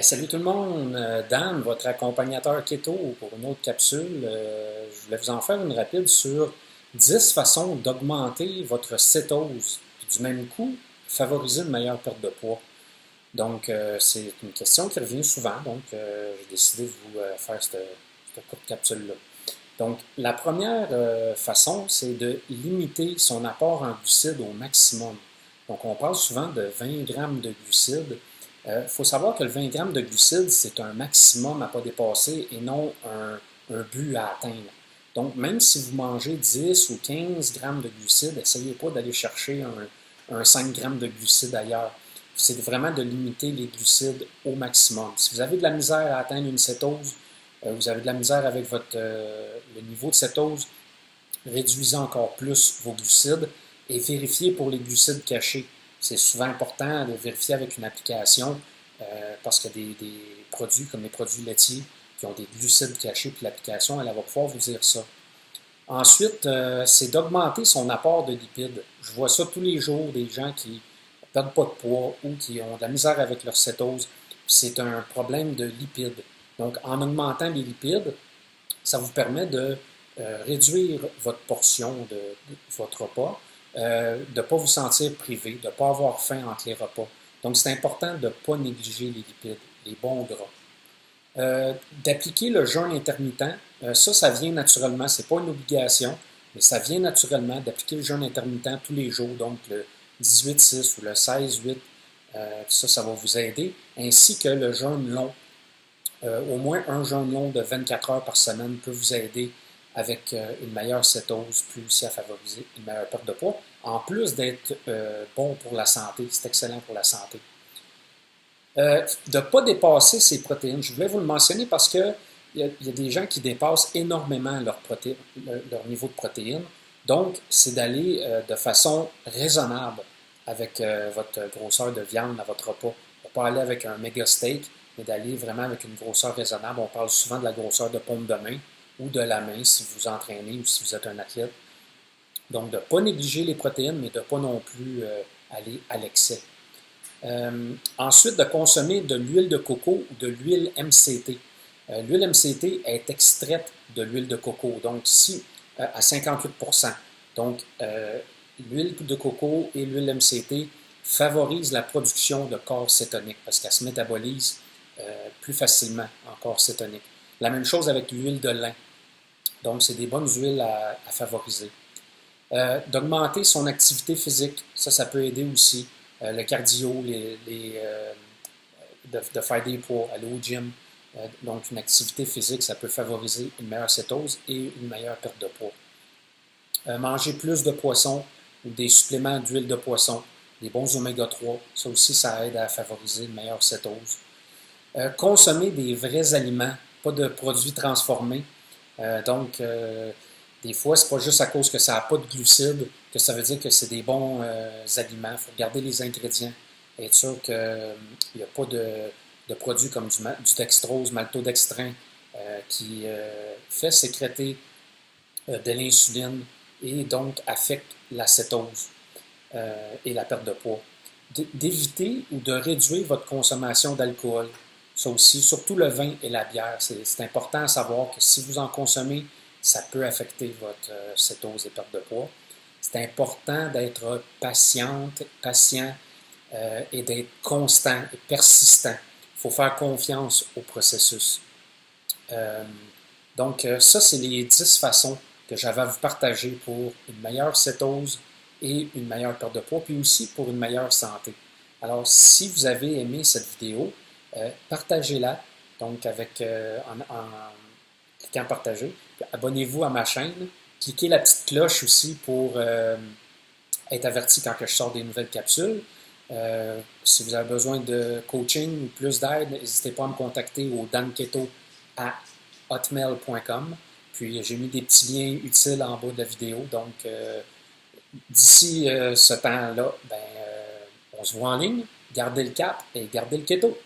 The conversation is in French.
Salut tout le monde, Dan, votre accompagnateur keto pour une autre capsule. Je voulais vous en faire une rapide sur 10 façons d'augmenter votre cétose, puis du même coup, favoriser une meilleure perte de poids. Donc, c'est une question qui revient souvent, donc j'ai décidé de vous faire cette courte capsule-là. Donc, la première façon, c'est de limiter son apport en glucides au maximum. Donc, on parle souvent de 20 grammes de glucides. Il faut savoir que le 20 grammes de glucides, c'est un maximum à ne pas dépasser et non un but à atteindre. Donc, même si vous mangez 10 ou 15 grammes de glucides, essayez pas d'aller chercher un 5 grammes de glucides ailleurs. C'est vraiment de limiter les glucides au maximum. Si vous avez de la misère à atteindre une cétose, vous avez de la misère avec le niveau de cétose, réduisez encore plus vos glucides et vérifiez pour les glucides cachés. C'est souvent important de vérifier avec une application parce qu'il y a des produits comme les produits laitiers qui ont des glucides cachés, puis l'application, elle va pouvoir vous dire ça. Ensuite, c'est d'augmenter son apport de lipides. Je vois ça tous les jours, des gens qui ne perdent pas de poids ou qui ont de la misère avec leur cétose. C'est un problème de lipides. Donc, en augmentant les lipides, ça vous permet de réduire votre portion de votre repas, de ne pas vous sentir privé, de ne pas avoir faim entre les repas. Donc, c'est important de ne pas négliger les lipides, les bons gras. D'appliquer le jeûne intermittent, ça vient naturellement, ce n'est pas une obligation, mais ça vient naturellement d'appliquer le jeûne intermittent tous les jours, donc le 18-6 ou le 16-8, ça va vous aider, ainsi que le jeûne long. Au moins un jeûne long de 24 heures par semaine peut vous aider avec une meilleure cétose, puis aussi à favoriser une meilleure perte de poids, en plus d'être bon pour la santé, c'est excellent pour la santé. De ne pas dépasser ses protéines. Je voulais vous le mentionner parce qu'il y a des gens qui dépassent énormément leur niveau de protéines. Donc, c'est d'aller de façon raisonnable avec votre grosseur de viande à votre repas. On ne va pas aller avec un méga steak, mais d'aller vraiment avec une grosseur raisonnable. On parle souvent de la grosseur de paume de main ou de la main si vous entraînez ou si vous êtes un athlète. Donc, de ne pas négliger les protéines, mais de ne pas non plus aller à l'excès. Ensuite, de consommer de l'huile de coco ou de l'huile MCT. L'huile MCT est extraite de l'huile de coco, donc si à 58%. Donc, l'huile de coco et l'huile MCT favorisent la production de corps cétonique parce qu'elle se métabolise plus facilement en corps cétonique. La même chose avec l'huile de lin. Donc, c'est des bonnes huiles à favoriser. D'augmenter son activité physique, ça peut aider aussi. Le cardio, de faire des poids, aller au gym. Donc, une activité physique, ça peut favoriser une meilleure cétose et une meilleure perte de poids. Manger plus de poissons ou des suppléments d'huile de poisson, des bons oméga 3, ça aussi, ça aide à favoriser une meilleure cétose. Consommer des vrais aliments, pas de produits transformés. Des fois, c'est pas juste à cause que ça n'a pas de glucides que ça veut dire que c'est des bons aliments. Il faut regarder les ingrédients et être sûr qu'il n'y a pas de produits comme du dextrose, maltodextrin, qui fait sécréter de l'insuline et donc affecte la cétose et la perte de poids. D'éviter ou de réduire votre consommation d'alcool. Ça aussi, surtout le vin et la bière. C'est important à savoir que si vous en consommez, ça peut affecter votre cétose et perte de poids. C'est important d'être patient et d'être constant et persistant. Il faut faire confiance au processus. Ça, c'est les 10 façons que j'avais à vous partager pour une meilleure cétose et une meilleure perte de poids, puis aussi pour une meilleure santé. Alors, si vous avez aimé cette vidéo, partagez-la, donc en cliquant partager. Abonnez-vous à ma chaîne. Cliquez la petite cloche aussi pour être averti quand je sors des nouvelles capsules. Si vous avez besoin de coaching ou plus d'aide, n'hésitez pas à me contacter au danketo@hotmail.com. Puis j'ai mis des petits liens utiles en bas de la vidéo. Donc d'ici ce temps-là, on se voit en ligne. Gardez le cap et gardez le keto.